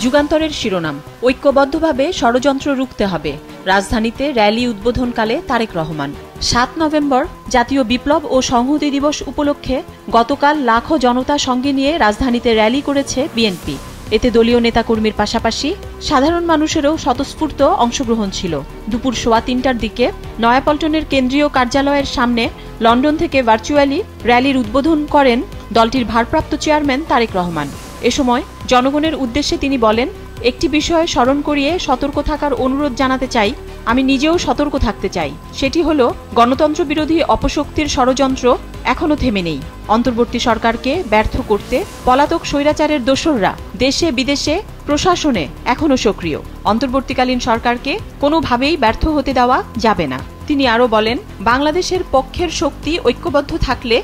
যুগান্তরের শিরোনাম, ঐক্যবদ্ধভাবে ষড়যন্ত্র রুখতে হবে। রাজধানীতে র্যালি উদ্বোধনকালে তারেক রহমান। ৭ নভেম্বর জাতীয় বিপ্লব ও সংহতি দিবস উপলক্ষে গতকাল লাখো জনতা সঙ্গে নিয়ে রাজধানীতে র্যালি করেছে বিএনপি। এতে দলীয় নেতাকর্মীর পাশাপাশি সাধারণ মানুষেরও স্বতঃস্ফূর্ত অংশগ্রহণ ছিল। দুপুর 3:15টার দিকে নয়াপল্টনের কেন্দ্রীয় কার্যালয়ের সামনে লন্ডন থেকে ভার্চুয়ালি র্যালির উদ্বোধন করেন দলটির ভারপ্রাপ্ত চেয়ারম্যান তারেক রহমান। এ সময় জনগণের উদ্দেশ্যে তিনি বলেন, একটি বিষয়ে স্মরণ করিয়ে সতর্ক থাকার অনুরোধ জানাতে চাই। আমি নিজেও সতর্ক থাকতে চাই। সেটি হল, গণতন্ত্র বিরোধী অপশক্তির ষড়যন্ত্র এখনো থেমে নেই। অন্তর্বর্তী সরকারকে ব্যর্থ করতে পলাতক স্বৈরাচারের দোসররা দেশে বিদেশে প্রশাসনে এখনো সক্রিয়। অন্তর্বর্তীকালীন সরকারকে কোনোভাবেই ব্যর্থ হতে দেওয়া যাবে না। তিনি আরও বলেন, বাংলাদেশের পক্ষের শক্তি ঐক্যবদ্ধ থাকলে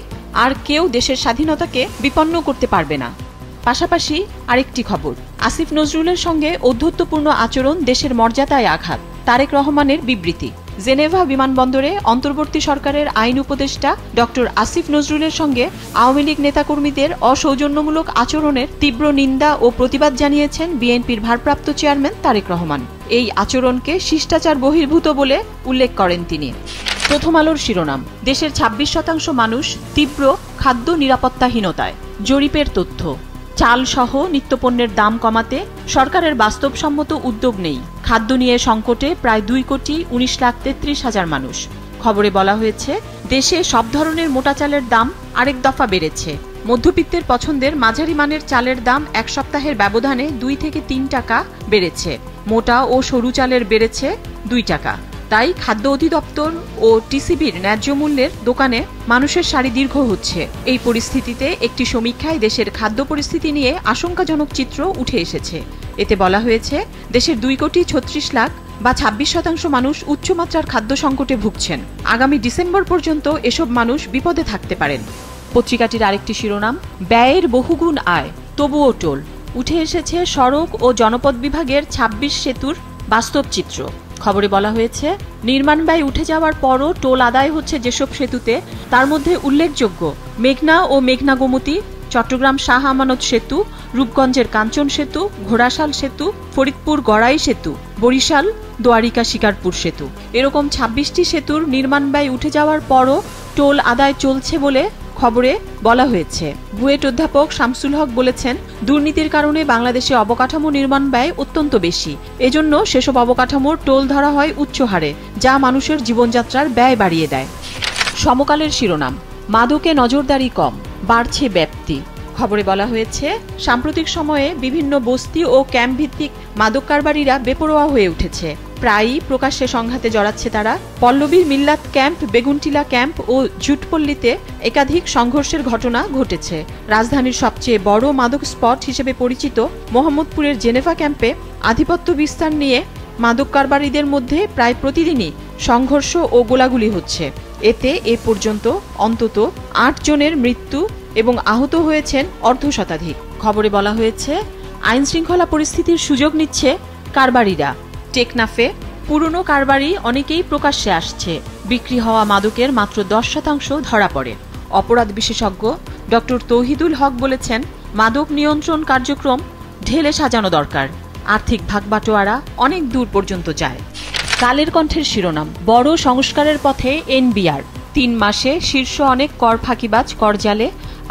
আর কেউ দেশের স্বাধীনতাকে বিপন্ন করতে পারবে না। পাশাপাশি আরেকটি খবর, আসিফ নজরুলের সঙ্গে ঔদ্ধত্যপূর্ণ আচরণ দেশের মর্যাদায় আঘাত। তারেক রহমানের বিবৃতি, জেনেভা বিমানবন্দরে অন্তর্বর্তী সরকারের আইন উপদেষ্টা ডক্টর আসিফ নজরুলের সঙ্গে আওয়ামী লীগ নেতাকর্মীদের অসৌজন্যমূলক আচরণের তীব্র নিন্দা ও প্রতিবাদ জানিয়েছেন বিএনপির ভারপ্রাপ্ত চেয়ারম্যান তারেক রহমান। এই আচরণকে শিষ্টাচার বহির্ভূত বলে উল্লেখ করেন তিনি। প্রথম আলোর শিরোনাম, দেশের 26% মানুষ তীব্র খাদ্য নিরাপত্তাহীনতায়। জরিপের তথ্য, চাল সহ নিত্যপণ্যের দাম কমাতে সরকারের বাস্তবসম্মত উদ্যোগ নেই। খাদ্য নিয়ে সংকটে প্রায় 2,19,33,000 মানুষ। খবরে বলা হয়েছে, দেশে সব ধরনের মোটা চালের দাম আরেক দফা বেড়েছে। মধ্যবিত্তের পছন্দের মাঝারি মানের চালের দাম এক সপ্তাহের ব্যবধানে 2 থেকে 3 টাকা বেড়েছে। মোটা ও সরু চালের বেড়েছে 2 টাকা। তাই খাদ্য অধিদপ্তর ও টিসিবির ন্যায্য মূল্যের দোকানে মানুষের সারি দীর্ঘ হচ্ছে। এই পরিস্থিতিতে একটি সমীক্ষায় দেশের খাদ্য পরিস্থিতি নিয়ে আশঙ্কাজনক চিত্র উঠে এসেছে। এতে বলা হয়েছে, দেশের 2,36,00,000 বা 26% মানুষ উচ্চমাত্রার খাদ্য সংকটে ভুগছেন। আগামী ডিসেম্বর পর্যন্ত এসব মানুষ বিপদে থাকতে পারেন। পত্রিকাটির আরেকটি শিরোনাম, ব্যয়ের বহুগুণ আয় তবুও টোল। উঠে এসেছে সড়ক ও জনপদ বিভাগের 26 সেতুর বাস্তব চিত্র। খবরে বলা হয়েছে, নির্মাণ ব্যয় উঠে যাওয়ার পরও টোল আদায় হচ্ছে যেসব সেতুতে, তার মধ্যে উল্লেখযোগ্য মেঘনা ও মেঘনা গোমতী, চট্টগ্রাম শাহ আমানত সেতু, রূপগঞ্জের কাঞ্চন সেতু, ঘোড়াশাল সেতু, ফরিদপুর গড়াই সেতু, বরিশাল দোয়ারিকা শিকারপুর সেতু। এরকম 26টি সেতুর নির্মাণ ব্যয় উঠে যাওয়ার পরও টোল আদায় চলছে বলে খবরে বলা হয়েছে। বুয়েট অধ্যাপক শামসুল হক বলেছেন, দুর্নীতির কারণে বাংলাদেশে অবকাঠামো নির্মাণ ব্যয় অত্যন্ত বেশি। এজন্য সেসব অবকাঠামোর টোল ধরা হয় উচ্চ হারে, যা মানুষের জীবনযাত্রার ব্যয় বাড়িয়ে দেয়। সমকালের শিরোনাম, মাদকে নজরদারি কম, বাড়ছে ব্যাপ্তি। খবরে বলা হয়েছে, সাম্প্রতিক সময়ে বিভিন্ন বস্তি ও ক্যাম্প ভিত্তিক মাদক কারবারিরা বেপরোয়া হয়ে উঠেছে। প্রায়ই প্রকাশ্যে সংঘাতে জড়াচ্ছে তারা। পল্লবীর মিল্লাত ক্যাম্প, বেগুনটিলা ক্যাম্প ও জুটপল্লীতে একাধিক সংঘর্ষের ঘটনা ঘটেছে। রাজধানীর সবচেয়ে বড় মাদক স্পট হিসেবে পরিচিত মোহাম্মদপুরের জেনেভা ক্যাম্পে আধিপত্য বিস্তার নিয়ে মাদক কারবারিদের মধ্যে প্রায় প্রতিদিনই সংঘর্ষ ও গোলাগুলি হচ্ছে। এতে এ পর্যন্ত অন্তত 8 জনের মৃত্যু এবং আহত হয়েছেন অর্ধশতাধিক। খবরে বলা হয়েছে, আইন শৃঙ্খলা পরিস্থিতির সুযোগ নিচ্ছে কারবারিরা। টেকনাফে পুরনো কারবারি অনেকেই প্রকাশ্যে আসছে। বিক্রি হওয়া মাদকের মাত্র 10% ধরা পড়ে। অপরাধ বিশেষজ্ঞ ডক্টর তৌহিদুল হক বলেছেন, মাদক নিয়ন্ত্রণ কার্যক্রম ঢেলে সাজানো দরকার। আর্থিক ভাগবাটোয়ারা অনেক দূর পর্যন্ত যায়। কালের কণ্ঠের শিরোনাম, বড় সংস্কারের পথে এনবিআর। 3 মাসে শীর্ষ অনেক কর ফাঁকিবাজ করজালে,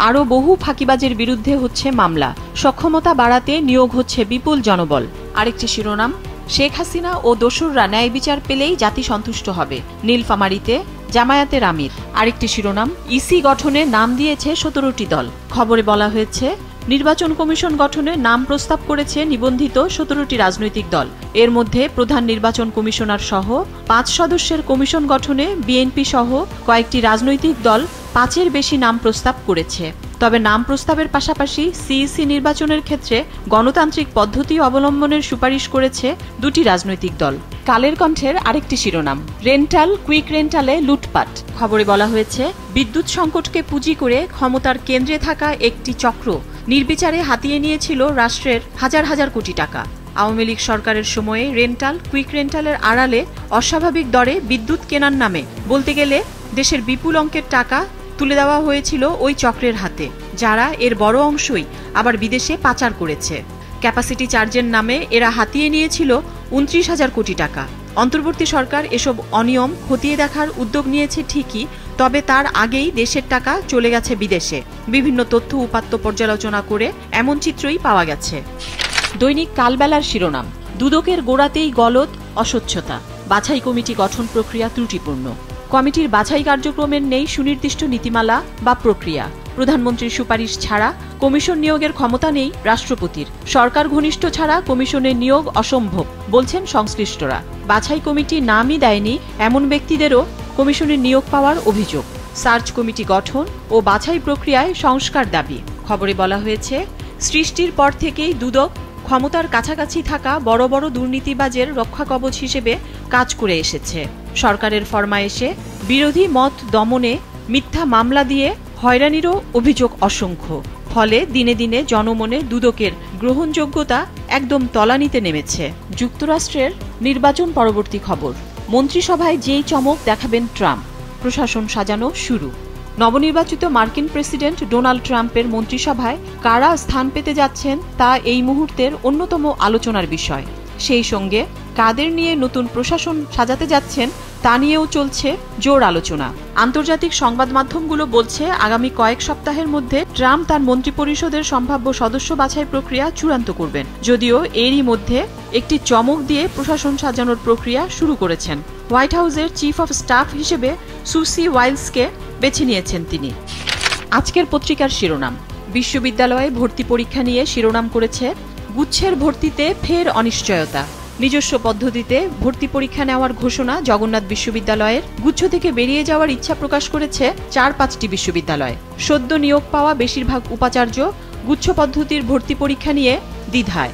আরও বহু ফাঁকিবাজের বিরুদ্ধে হচ্ছে মামলা। সক্ষমতা বাড়াতে নিয়োগ হচ্ছে বিপুল জনবল। আরেকটি শিরোনাম, শেখ হাসিনা ও দোসররা ন্যায় বিচার পেলেই জাতি সন্তুষ্ট হবে। নীলফামারীতে জামায়াতের আমির। আরেকটি শিরোনাম, ইসি গঠনে নাম দিয়েছে 17টি দল। খবরে বলা হয়েছে, নির্বাচন কমিশন গঠনে নাম প্রস্তাব করেছে নিবন্ধিত 17টি রাজনৈতিক দল। এর মধ্যে প্রধান নির্বাচন কমিশনার সহ 5 সদস্যের কমিশন গঠনে বিএনপি সহ কয়েকটি রাজনৈতিক দল 5-এর বেশি নাম প্রস্তাব করেছে। তবে নাম প্রস্তাবের পাশাপাশি সিইসি নির্বাচনের ক্ষেত্রে গণতান্ত্রিক পদ্ধতি অবলম্বনের সুপারিশ করেছে 2টি রাজনৈতিক দল। কালের কণ্ঠের আরেকটি শিরোনাম, রেন্টাল কুইক রেন্টালে লুটপাট। খবরে বলা হয়েছে, বিদ্যুৎ সংকটকে পুঁজি করে ক্ষমতার কেন্দ্রে থাকা একটি চক্র নির্বিচারে হাতিয়ে নিয়েছিল রাষ্ট্রের হাজার হাজার কোটি টাকা। আওয়ামী লীগ সরকারের সময়ে রেন্টাল কুইক রেন্টালের আড়ালে অস্বাভাবিক দরে বিদ্যুৎ কেনার নামে বলতে গেলে দেশের বিপুল অঙ্কের টাকা তুলে দেওয়া হয়েছিল ওই চক্রের হাতে, যারা এর বড় অংশই আবার বিদেশে পাচার করেছে। ক্যাপাসিটি চার্জের নামে এরা হাতিয়ে নিয়েছিল ২৯,০০০ কোটি টাকা। অন্তর্বর্তী সরকার এসব অনিয়ম খতিয়ে দেখার উদ্যোগ নিয়েছে ঠিকই, তবে তার আগেই দেশের টাকা চলে গেছে বিদেশে। বিভিন্ন তথ্য উপাত্ত পর্যালোচনা করে এমন চিত্রই পাওয়া গেছে। দৈনিক কালবেলার শিরোনাম, দুদকের গোড়াতেই গলদ, অস্বচ্ছতা, বাছাই কমিটি গঠন প্রক্রিয়া ত্রুটিপূর্ণ। কমিটির বাছাই কার্যক্রমের নেই সুনির্দিষ্ট নীতিমালা বা প্রক্রিয়া। প্রধানমন্ত্রীর সুপারিশ ছাড়া কমিশন নিয়োগের ক্ষমতা নেই রাষ্ট্রপতির। সরকার ঘনিষ্ঠ ছাড়া কমিশনের নিয়োগ অসম্ভব বলছেন সংশ্লিষ্টরা। বাছাই কমিটি নামই দেয়নি এমন ব্যক্তিদেরও কমিশনের নিয়োগ পাওয়ার অভিযোগ। সার্চ কমিটি গঠন ও বাছাই প্রক্রিয়ায় সংস্কার দাবি। খবরে বলা হয়েছে, সৃষ্টির পর থেকেই দুদক ক্ষমতার কাছাকাছি থাকা বড় বড় দুর্নীতিবাজের রক্ষাকবচ হিসেবে কাজ করে এসেছে। সরকারের ফরমায়েশে বিরোধী মত দমনে মিথ্যা মামলা দিয়ে হয়রানিরও অভিযোগ অসংখ্য। ফলে দিনে দিনে জনমনে দুদকের গ্রহণযোগ্যতা একদম তলানিতে নেমেছে। যুক্তরাষ্ট্রের নির্বাচন পরবর্তী খবর, মন্ত্রিসভায় যেই চমক দেখাবেন ট্রাম্প, প্রশাসন সাজানো শুরু। নবনির্বাচিত মার্কিন প্রেসিডেন্ট ডোনাল্ড ট্রাম্পের মন্ত্রিসভায় কারা স্থান পেতে যাচ্ছেন তা এই মুহূর্তের অন্যতম আলোচনার বিষয়। সেই সঙ্গে কাদের নিয়ে নতুন প্রশাসন সাজাতে যাচ্ছেন তা নিয়েও চলছে জোর আলোচনা। আন্তর্জাতিক সংবাদ মাধ্যমগুলো বলছে, আগামী কয়েক সপ্তাহের মধ্যে ট্রাম্প তার মন্ত্রিপরিষদের সম্ভাব্য সদস্য বাছাই প্রক্রিয়া চূড়ান্ত করবেন। যদিও এরই মধ্যে একটি চমক দিয়ে প্রশাসন সাজানোর প্রক্রিয়া শুরু করেছেন। হোয়াইট হাউসের চিফ অফ স্টাফ হিসেবে সুসি ওয়াইলসকে বেছে নিয়েছেন তিনি। আজকের পত্রিকার শিরোনাম, বিশ্ববিদ্যালয়ে ভর্তি পরীক্ষা নিয়ে শিরোনাম করেছে, গুচ্ছের ভর্তিতে ফের অনিশ্চয়তা। নিজস্ব পদ্ধতিতে ভর্তি পরীক্ষা নেওয়ার ঘোষণা জগন্নাথ বিশ্ববিদ্যালয়ের। গুচ্ছ থেকে বেরিয়ে যাওয়ার ইচ্ছা প্রকাশ করেছে ৪-৫টি বিশ্ববিদ্যালয়। সদ্য নিয়োগ পাওয়া বেশিরভাগ উপাচার্য গুচ্ছ পদ্ধতির ভর্তি পরীক্ষা নিয়ে দ্বিধায়।